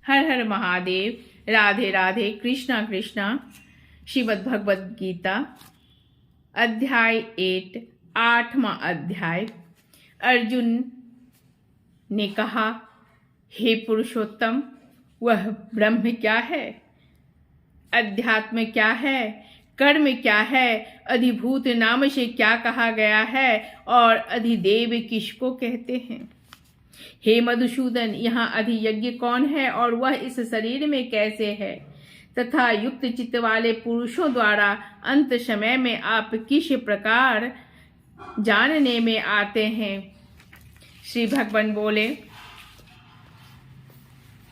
हर हर महादेव। राधे राधे। कृष्णा कृष्णा। श्रीमद् भगवद गीता अध्याय 8 8वां अध्याय। अर्जुन ने कहा, हे पुरुषोत्तम, वह ब्रह्म क्या है? अध्यात्म क्या है? कर्म क्या है? अधिभूत नाम से क्या कहा गया है? और अधिदेव किसको कहते हैं? हे मधुसूदन, यहाँ अधियज्ञ कौन है और वह इस शरीर में कैसे है? तथा युक्त चित्त वाले पुरुषों द्वारा अंत समय में आप किस प्रकार जानने में आते हैं? श्री भगवान बोले,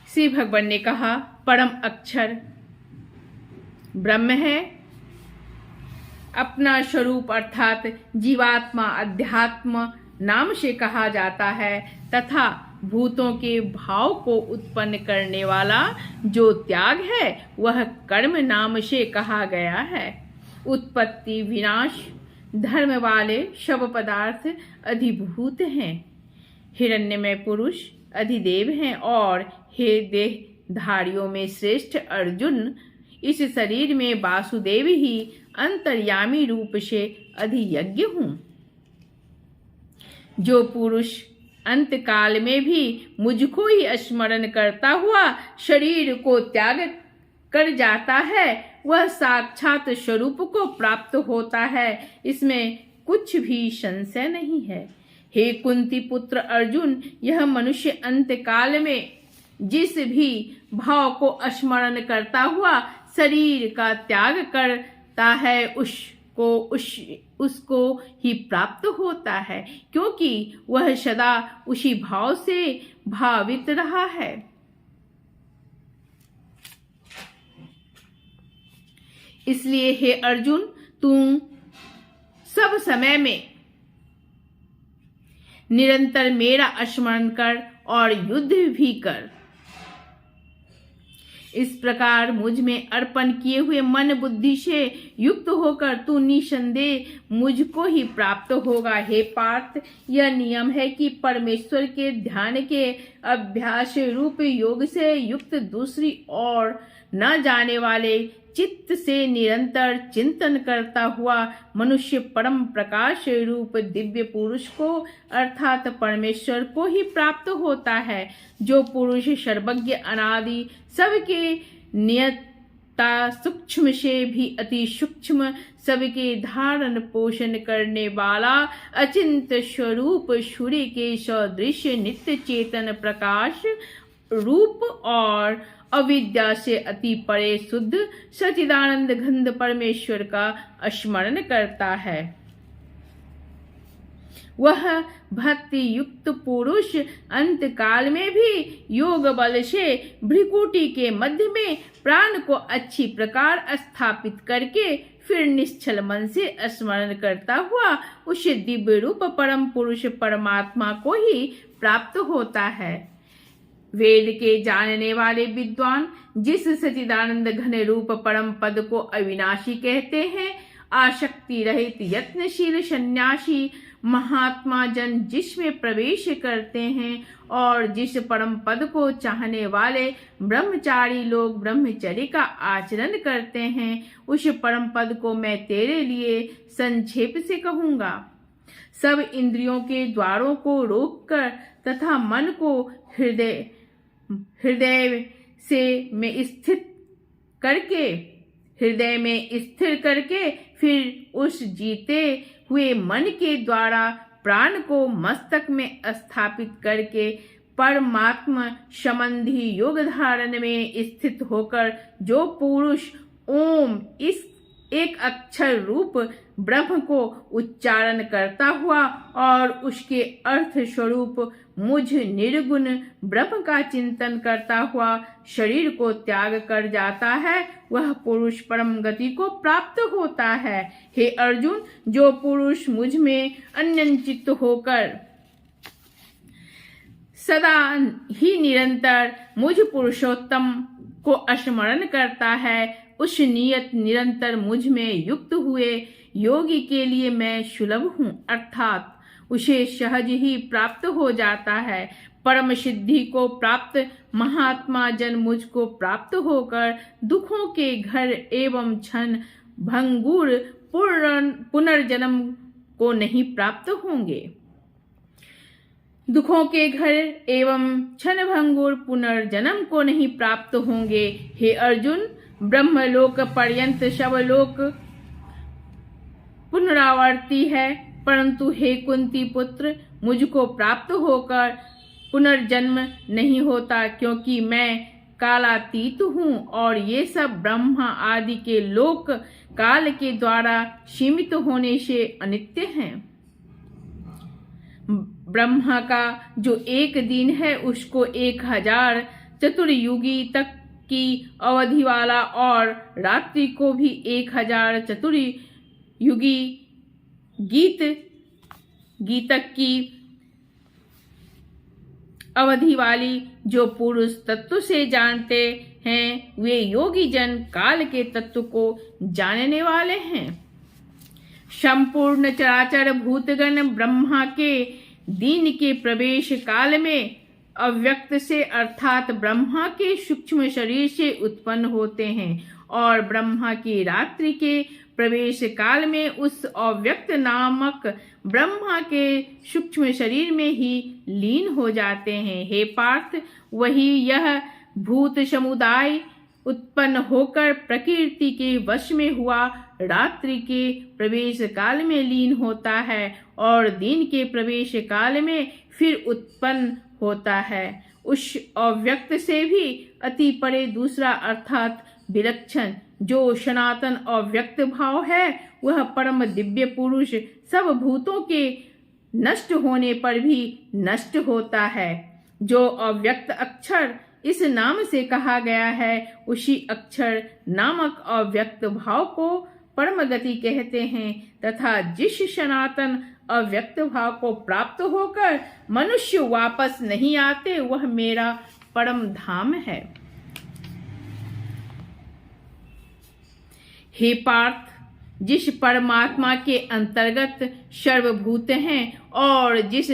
श्री भगवान ने कहा, परम अक्षर ब्रह्म है। अपना स्वरूप अर्थात जीवात्मा अध्यात्म नाम से कहा जाता है तथा भूतों के भाव को उत्पन्न करने वाला जो त्याग है वह कर्म नाम से कहा गया है। उत्पत्ति विनाश धर्म वाले सब पदार्थ अधिभूत हैं। हिरण्यमय पुरुष अधिदेव हैं और हे देहधारियों में श्रेष्ठ अर्जुन, इस शरीर में वासुदेव ही अंतर्यामी रूप से अधियज्ञ हूँ। जो पुरुष अंत काल में भी मुझको ही स्मरण करता हुआ शरीर को त्याग कर जाता है वह साक्षात स्वरूप को प्राप्त होता है, इसमें कुछ भी संशय नहीं है। हे कुंती पुत्र अर्जुन, यह मनुष्य अंत काल में जिस भी भाव को स्मरण करता हुआ शरीर का त्याग करता है उसको ही प्राप्त होता है, क्योंकि वह सदा उसी भाव से भावित रहा है। इसलिए हे अर्जुन, तू सब समय में निरंतर मेरा स्मरण कर और युद्ध भी कर। इस प्रकार मुझ में अर्पण किए हुए मन बुद्धि से युक्त होकर तू निसंदेह मुझको ही प्राप्त होगा। हे पार्थ, यह नियम है कि परमेश्वर के ध्यान के अभ्यास रूप योग से युक्त दूसरी ओर न जाने वाले चित्त से निरंतर चिंतन करता हुआ मनुष्य परम प्रकाश रूप दिव्य पुरुष को अर्थात परमेश्वर को ही प्राप्त होता है। जो पुरुष सर्वज्ञ अनादि सबके नियता सूक्ष्म से भी अति सूक्ष्म सबके धारण पोषण करने वाला अचिंत स्वरूप सूर्य के सदृश नित्य चेतन प्रकाश रूप और अविद्या से अति परे शुद्ध सच्चिदानंद घन परमेश्वर का स्मरण करता है, वह भक्ति युक्त पुरुष अंत काल में भी योग बल से भ्रिकुटी के मध्य में प्राण को अच्छी प्रकार स्थापित करके फिर निश्चल मन से स्मरण करता हुआ उस दिव्य रूप परम पुरुष परमात्मा को ही प्राप्त होता है। वेद के जानने वाले विद्वान जिस सच्चिदानंद घन रूप परम पद को अविनाशी कहते हैं, आसक्ति रहित यत्नशील सन्यासी महात्मा जन जिसमें प्रवेश करते हैं और जिस परम पद को चाहने वाले ब्रह्मचारी लोग ब्रह्मचर्य का आचरण करते हैं, उस परम पद को मैं तेरे लिए संक्षेप से कहूंगा। सब इंद्रियों के द्वारों को रोककर तथा मन को हृदय में स्थिर करके फिर उस जीते हुए मन के द्वारा प्राण को मस्तक में स्थापित करके परमात्मा संबंधी योग धारण में स्थित होकर जो पुरुष ओम इस एक अक्षर रूप ब्रह्म को उच्चारण करता हुआ और उसके अर्थ स्वरूप मुझ निर्गुण ब्रह्म का चिंतन करता हुआ शरीर को त्याग कर जाता है, वह पुरुष परम गति को प्राप्त होता है। हे अर्जुन, जो पुरुष मुझ में अन्यंचित होकर सदा ही निरंतर मुझ पुरुषोत्तम को स्मरण करता है, उस नियत निरंतर मुझ में युक्त हुए योगी के लिए मैं सुलभ हूँ, अर्थात उसे सहज ही प्राप्त हो जाता है। परम सिद्धि को प्राप्त महात्मा जन मुझको प्राप्त होकर दुखों के घर एवं क्षण भंगुर पुनर्जन्म को नहीं प्राप्त होंगे। दुखों के घर एवं क्षण भंगुर पुनर्जन्म को नहीं प्राप्त होंगे। हे अर्जुन, ब्रह्मलोक पर्यंत सब लोक पुनरावर्ती है, परंतु हे कुंती पुत्र, मुझको प्राप्त होकर पुनर्जन्म नहीं होता, क्योंकि मैं कालातीत हूँ और ये सब ब्रह्मा आदि के लोक काल के द्वारा सीमित होने से अनित्य हैं। ब्रह्मा का जो एक दिन है उसको 1000 चतुर्युगी तक की अवधि वाला और रात्रि को भी 1000 चतुर्युगी गीतक की अवधि वाली जो पुरुष तत्व से जानते हैं, वे योगी जन काल के तत्व को जानने वाले हैं। संपूर्ण चराचर भूतगण ब्रह्मा के दिन के प्रवेश काल में अव्यक्त से अर्थात ब्रह्मा के सूक्ष्म शरीर से उत्पन्न होते हैं और ब्रह्मा की रात्रि के प्रवेश काल में उस अव्यक्त नामक ब्रह्मा के सूक्ष्म शरीर में ही लीन हो जाते हैं। हे पार्थ, वही यह भूत समुदाय उत्पन्न होकर प्रकृति के वश में हुआ रात्रि के प्रवेश काल में लीन होता है और दिन के प्रवेश काल में फिर उत्पन्न होता है। उस अव्यक्त से भी अति परे दूसरा अर्थात विलक्षण जो सनातन अव्यक्त भाव है, वह परम दिव्य पुरुष सब भूतों के नष्ट होने पर भी नष्ट होता है। जो अव्यक्त अक्षर इस नाम से कहा गया है, उसी अक्षर नामक अव्यक्त भाव को परम गति कहते हैं तथा जिस सनातन अव्यक्त भाव को प्राप्त होकर मनुष्य वापस नहीं आते, वह मेरा परम धाम है। हे पार्थ, जिस परमात्मा के अंतर्गत सर्वभूत हैं और जिस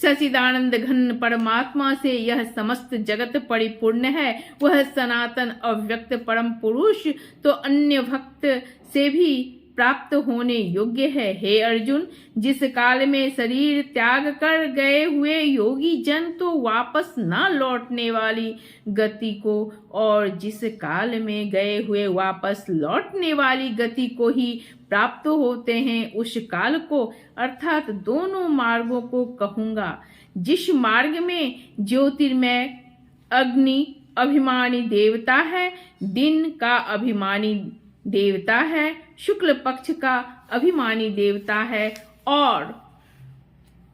सच्चिदानंद घन परमात्मा से यह समस्त जगत परिपूर्ण है, वह सनातन अव्यक्त परम पुरुष तो अन्य भक्त से भी प्राप्त होने योग्य है। हे अर्जुन, जिस काल में शरीर त्याग कर गए हुए योगी जन तो वापस न लौटने वाली गति को और जिस काल में गए हुए वापस लौटने वाली गति को ही प्राप्त होते हैं, उस काल को अर्थात दोनों मार्गों को कहूंगा। जिस मार्ग में ज्योतिर्मय अग्नि अभिमानी देवता है, दिन का अभिमानी देवता है, शुक्ल पक्ष का अभिमानी देवता है और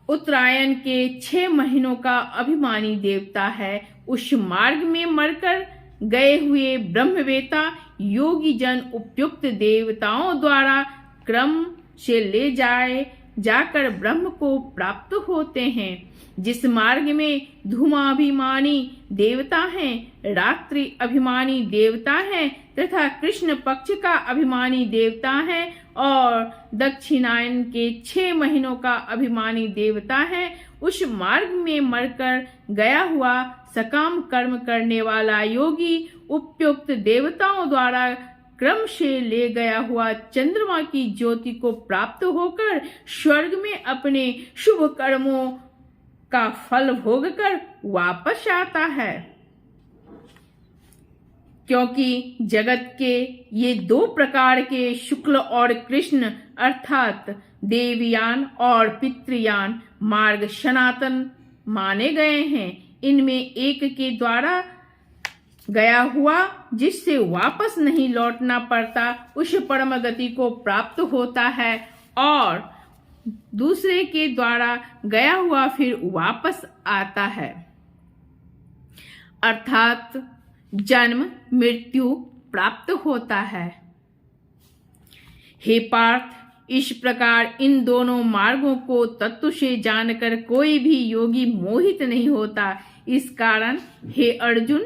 उत्तरायण के 6 महीनों का अभिमानी देवता है, उस मार्ग में मरकर गए हुए ब्रह्मवेता योगी जन उपयुक्त देवताओं द्वारा क्रम से ले जाकर ब्रह्म को प्राप्त होते हैं। जिस मार्ग में धूमाभिमानी देवता हैं, रात्रि अभिमानी देवता हैं तथा कृष्ण पक्ष का अभिमानी देवता है और दक्षिणायन के 6 महीनों का अभिमानी देवता है, उस मार्ग में मरकर गया हुआ सकाम कर्म करने वाला योगी उपयुक्त देवताओं द्वारा क्रम से ले गया हुआ चंद्रमा की ज्योति को प्राप्त होकर स्वर्ग में अपने शुभ कर्मों का फल भोग कर वापस आता है। क्योंकि जगत के ये 2 प्रकार के शुक्ल और कृष्ण अर्थात देवयान और पितृयान मार्ग सनातन माने गए हैं। इनमें एक के द्वारा गया हुआ जिससे वापस नहीं लौटना पड़ता, उस परम गति को प्राप्त होता है और दूसरे के द्वारा गया हुआ फिर वापस आता है, अर्थात जन्म मृत्यु प्राप्त होता है। हे पार्थ, इस प्रकार इन दोनों मार्गों को तत्व से जानकर कोई भी योगी मोहित नहीं होता। इस कारण हे अर्जुन,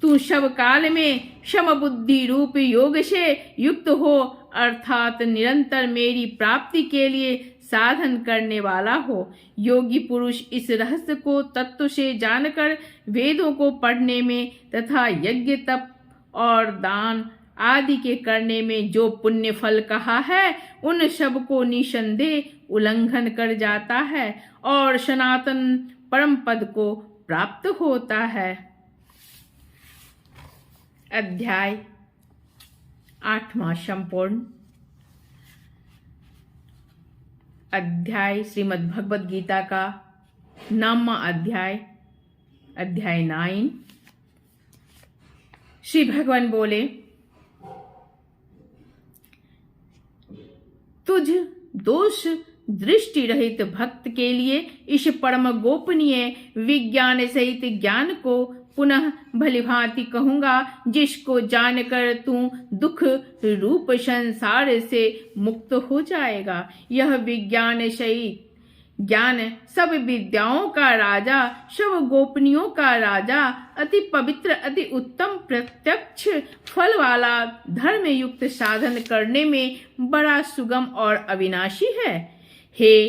तू सब काल में समबुद्धि रूप योग से युक्त हो, अर्थात निरंतर मेरी प्राप्ति के लिए साधन करने वाला हो। योगी पुरुष इस रहस्य को तत्व से जानकर वेदों को पढ़ने में तथा यज्ञ तप और दान आदि के करने में जो पुण्य फल कहा है उन सब को निसंदेह उल्लंघन कर जाता है और सनातन परम पद को प्राप्त होता है। अध्याय 8वां संपूर्ण। अध्याय श्रीमद् भगवद गीता का 9वां अध्याय, अध्याय 9। श्री भगवान बोले, तुझ दोष दृष्टि रहित भक्त के लिए इस परम गोपनीय विज्ञान सहित ज्ञान को पुनः भलीभांति कहूंगा, जिसको जानकर तू दुख रूप संसार से मुक्त हो जाएगा। यह विज्ञान सहित ज्ञान सब विद्याओं का राजा, सब गोपनीयों का राजा, अति पवित्र, अति उत्तम, प्रत्यक्ष फल वाला, धर्म युक्त साधन करने में बड़ा सुगम और अविनाशी है। हे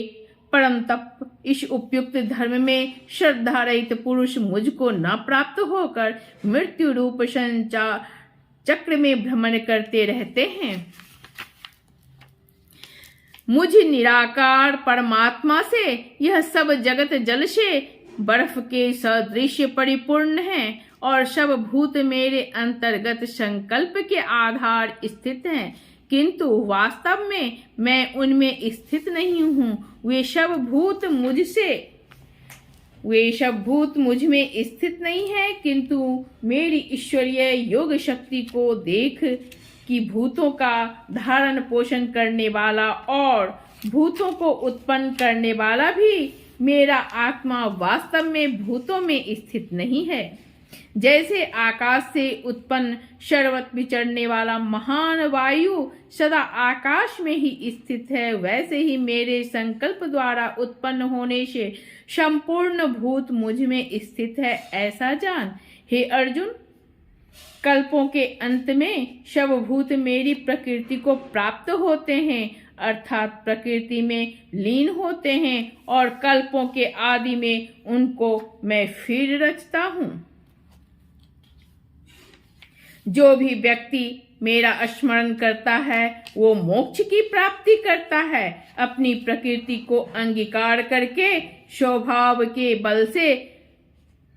परम तप, इस उपयुक्त धर्म में श्रद्धा रहित पुरुष मुझको न प्राप्त होकर मृत्यु रूप संसार चक्र में भ्रमण करते रहते हैं। मुझ निराकार परमात्मा से यह सब जगत जल से बर्फ के सदृश परिपूर्ण है और सब भूत मेरे अंतर्गत संकल्प के आधार स्थित हैं, किंतु वास्तव में मैं उनमें स्थित नहीं हूँ। वे सब भूत मुझ में स्थित नहीं है, किंतु मेरी ईश्वरीय योग शक्ति को देख कि भूतों का धारण पोषण करने वाला और भूतों को उत्पन्न करने वाला भी मेरा आत्मा वास्तव में भूतों में स्थित नहीं है। जैसे आकाश से उत्पन्न सर्वत्र विचरने वाला महान वायु सदा आकाश में ही स्थित है, वैसे ही मेरे संकल्प द्वारा उत्पन्न होने से संपूर्ण भूत मुझ में स्थित है, ऐसा जान। हे अर्जुन, कल्पों के अंत में सब भूत मेरी प्रकृति को प्राप्त होते हैं, अर्थात प्रकृति में लीन होते हैं और कल्पों के आदि में उनको मैं फिर रचता हूँ। जो भी व्यक्ति मेरा स्मरण करता है वो मोक्ष की प्राप्ति करता है। अपनी प्रकृति को अंगीकार करके स्वभाव के बल से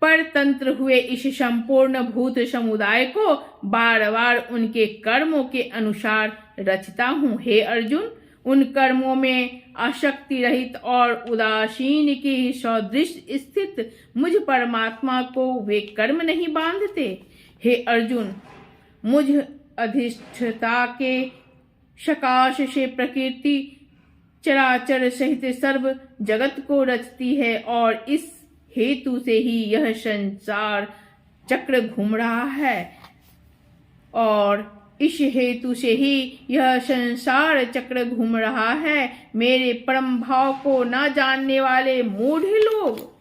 परतंत्र हुए इस संपूर्ण भूत समुदाय को बार बार उनके कर्मों के अनुसार रचता हूँ। हे अर्जुन, उन कर्मों में आसक्ति रहित और उदासीन के सदृश स्थित मुझ परमात्मा को वे कर्म नहीं बांधते। हे अर्जुन, मुझ अधिष्ठता के सकाश से प्रकृति चराचर सहित सर्व जगत को रचती है और इस हेतु से ही यह संसार चक्र घूम रहा है और इस हेतु से ही यह संसार चक्र घूम रहा है। मेरे परम भाव को न जानने वाले मूढ़ लोग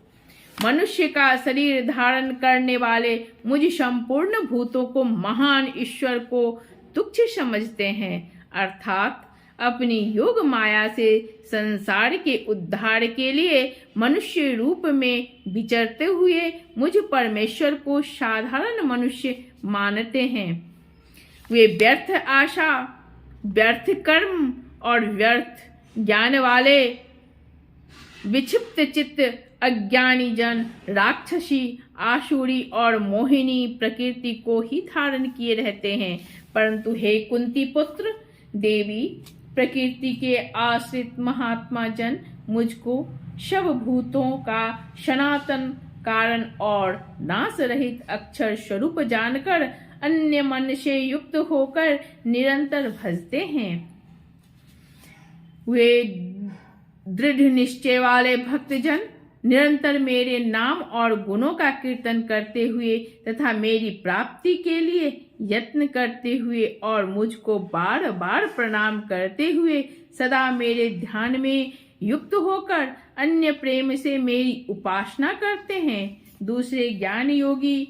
मनुष्य का शरीर धारण करने वाले मुझ संपूर्ण भूतों को महान ईश्वर को तुच्छ समझते हैं, अर्थात अपनी योग माया से संसार के उद्धार के लिए मनुष्य रूप में विचरते हुए मुझ परमेश्वर को साधारण मनुष्य मानते हैं। वे व्यर्थ आशा, व्यर्थ कर्म और व्यर्थ ज्ञान वाले विक्षिप्त चित्त अज्ञानी जन राक्षसी, आसुरी और मोहिनी प्रकृति को ही धारण किए रहते हैं। परंतु हे कुंती पुत्र देवी, प्रकृति के आश्रित महात्मा जन मुझको सब भूतों का सनातन कारण और नाश रहित अक्षर स्वरूप जानकर अन्य मन से युक्त होकर निरंतर भजते हैं। वे दृढ़ निश्चय वाले भक्तजन निरंतर मेरे नाम और गुणों का कीर्तन करते हुए तथा मेरी प्राप्ति के लिए यत्न करते हुए और मुझको बार बार प्रणाम करते हुए सदा मेरे ध्यान में युक्त होकर अन्य प्रेम से मेरी उपासना करते हैं। दूसरे ज्ञान योगी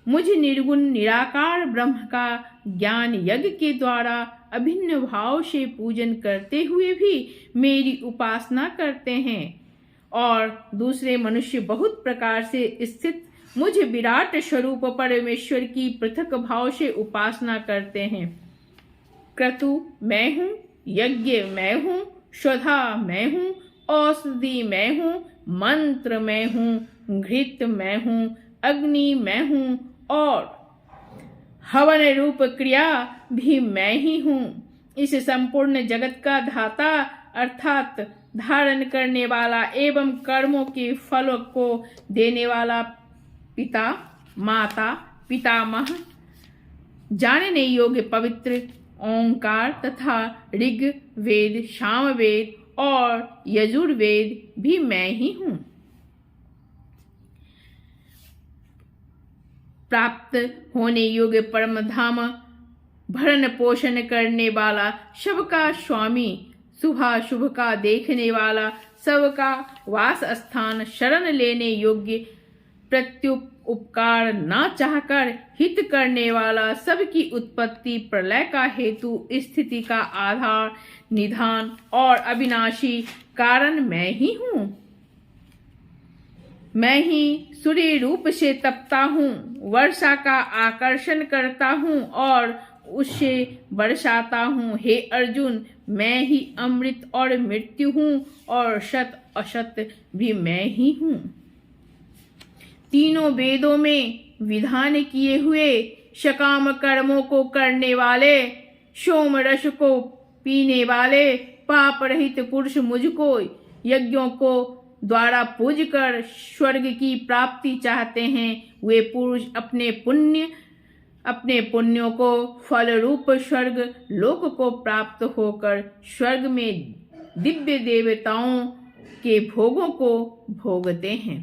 मुझ निर्गुण निराकार ब्रह्म का ज्ञान यज्ञ के द्वारा अभिन्न भाव से पूजन करते हुए भी मेरी उपासना करते हैं और दूसरे मनुष्य बहुत प्रकार से स्थित मुझ विराट स्वरूप परमेश्वर की पृथक भाव से उपासना करते हैं। क्रतु मैं हूँ, यज्ञ मैं हूँ, स्वधा मैं हूँ, औषधि मैं हूँ, मंत्र मैं हूँ, घृत मैं हूँ, अग्नि मैं हूँ और हवन रूप क्रिया भी मैं ही हूँ। इस संपूर्ण जगत का धाता अर्थात धारण करने वाला एवं कर्मों के फलों को देने वाला पिता, माता, पितामह, जानने योग्य पवित्र ओंकार तथा ऋग वेद, सामवेद और यजुर्वेद भी मैं ही हूँ। प्राप्त होने योग्य परम धाम भरण पोषण करने वाला, सबका स्वामी, शुभाशुभ का देखने वाला, सबका वास स्थान, शरण लेने योग्य, प्रत्युपकार न चाहकर हित करने वाला, सबकी उत्पत्ति प्रलय का हेतु, स्थिति का आधार, निधान और अविनाशी कारण मैं ही हूँ। मैं ही सूर्य रूप से तपता हूँ, वर्षा का आकर्षण करता हूँ और उससे बरसाता हूँ। हे अर्जुन, मैं ही अमृत और मृत्यु हूँ और सत असत भी मैं ही हूँ। तीनों वेदों में विधान किए हुए सकाम कर्मों को करने वाले, सोम रस को पीने वाले, पाप रहित पुरुष मुझको यज्ञों को द्वारा पूज कर स्वर्ग की प्राप्ति चाहते हैं। वे पुरुष अपने पुण्यों को फल रूप स्वर्ग लोक को प्राप्त होकर स्वर्ग में दिव्य देवताओं के भोगों को भोगते हैं।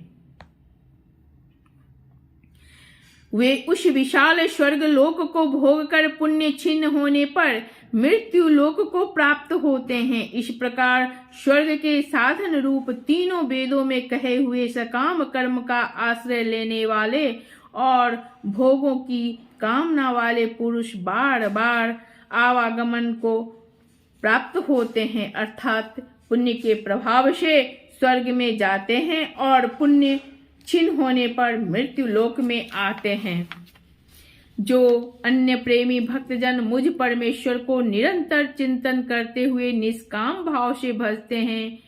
वे उस विशाल स्वर्ग लोक को भोगकर पुण्य छिन्न होने पर मृत्यु लोक को प्राप्त होते हैं। इस प्रकार स्वर्ग के साधन रूप तीनों वेदों में कहे हुए सकाम कर्म का आश्रय लेने वाले और भोगों की कामना वाले पुरुष बार बार आवागमन को प्राप्त होते हैं, अर्थात पुण्य के प्रभाव से स्वर्ग में जाते हैं और पुण्य छिन्न होने पर मृत्यु लोक में आते हैं। जो अन्य प्रेमी भक्तजन मुझ परमेश्वर को निरंतर चिंतन करते हुए निष्काम भाव से भजते हैं,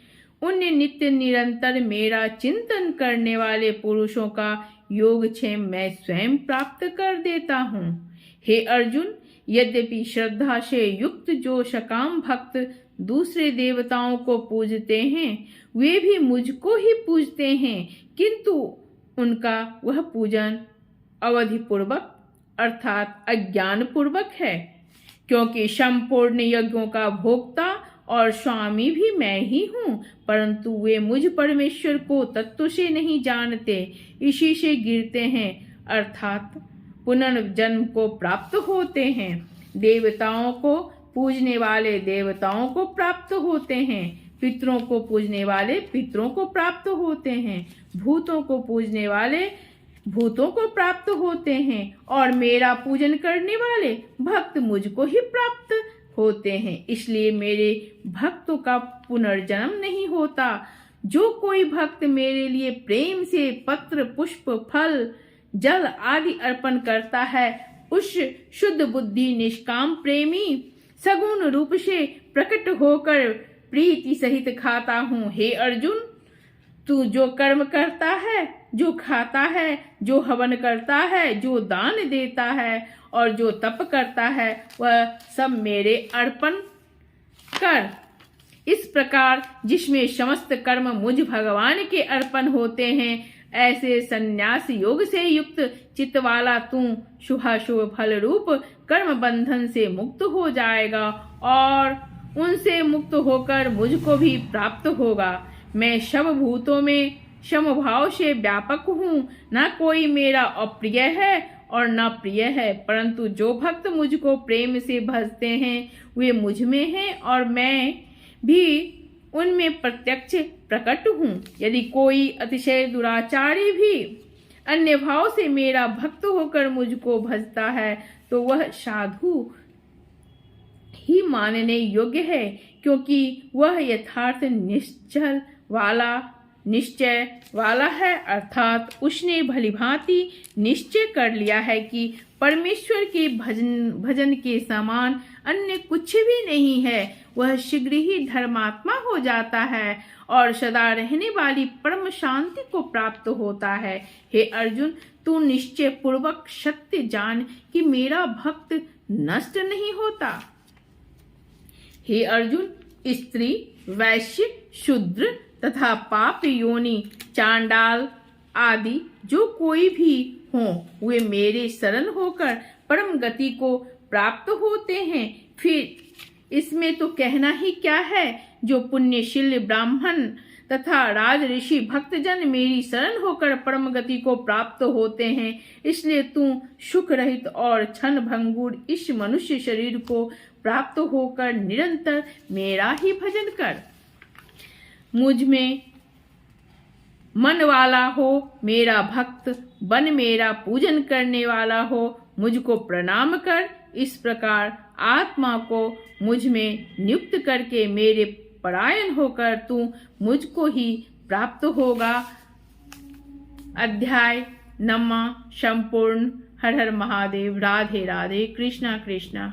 उन्हें नित्य निरंतर मेरा चिंतन करने वाले पुरुषों का योगक्षेम मैं स्वयं प्राप्त कर देता हूँ। हे अर्जुन, यद्यपि श्रद्धा से युक्त जो सकाम भक्त दूसरे देवताओं को पूजते हैं, वे भी मुझको ही पूजते हैं, किंतु उनका वह पूजन अवधिपूर्वक अर्थात अज्ञान पूर्वक है, क्योंकि संपूर्ण यज्ञों का भोक्ता और स्वामी भी मैं ही हूँ, परंतु वे मुझ परमेश्वर को तत्व से नहीं जानते, इसी से गिरते हैं अर्थात पुनर्जन्म को प्राप्त होते हैं। देवताओं को पूजने वाले देवताओं को प्राप्त होते हैं, पितरों को पूजने वाले पितरों को प्राप्त होते हैं, भूतों को पूजने वाले भूतों को प्राप्त होते हैं और मेरा पूजन करने वाले भक्त मुझको ही प्राप्त होते हैं। इसलिए मेरे भक्तों का पुनर्जन्म नहीं होता। जो कोई भक्त मेरे लिए प्रेम से पत्र, पुष्प, फल, जल आदि अर्पण करता है, उस शुद्ध बुद्धि निष्काम प्रेमी सगुण रूप से प्रकट होकर प्रीति सहित खाता हूँ। हे अर्जुन, तू जो कर्म करता है, जो खाता है, जो हवन करता है, जो दान देता है और जो तप करता है, वह सब मेरे अर्पण कर। इस प्रकार जिसमें समस्त कर्म मुझ भगवान के अर्पण होते हैं, ऐसे संन्यास योग से युक्त चित्त वाला तू शुभाशुभ फल रूप कर्म बंधन से मुक्त हो जाएगा और उनसे मुक्त होकर मुझको भी प्राप्त होगा। मैं सब भूतों में समभाव से व्यापक हूँ, न कोई मेरा अप्रिय है और न प्रिय है, परंतु जो भक्त मुझको प्रेम से भजते हैं वे मुझ में हैं और मैं भी उनमें प्रत्यक्ष प्रकट हूँ। यदि कोई अतिशय दुराचारी भी अन्य भाव से मेरा भक्त होकर मुझको भजता है तो वह साधु ही मानने योग्य है, क्योंकि वह यथार्थ निश्चय वाला है, अर्थात उसने भलीभांति निश्चय कर लिया है कि परमेश्वर के भजन के समान अन्य कुछ भी नहीं है। वह शीघ्र ही धर्मात्मा हो जाता है और सदा रहने वाली परम शांति को प्राप्त होता है। हे अर्जुन, तू निश्चय पूर्वक सत्य जान कि मेरा भक्त नष्ट नहीं होता। हे अर्जुन, स्त्री, वैश्य, शूद्र तथा पाप योनि, चांडाल आदि जो कोई भी हो, वे मेरे शरण होकर परम गति को प्राप्त होते हैं। फिर इसमें तो कहना ही क्या है। जो पुण्यशील ब्राह्मण तथा राज ऋषि भक्तजन मेरी शरण होकर परम गति को प्राप्त होते हैं, इसलिए तू सुख रहित और क्षण भंगुर इस मनुष्य शरीर को प्राप्त होकर निरंतर मेरा ही भजन कर। मुझ में मन वाला हो, मेरा भक्त बन, मेरा पूजन करने वाला हो, मुझको प्रणाम कर। इस प्रकार आत्मा को मुझ में नियुक्त करके मेरे परायण होकर तू मुझको ही प्राप्त होगा। अध्याय 9 संपूर्ण। हर हर महादेव। राधे राधे। कृष्णा कृष्णा।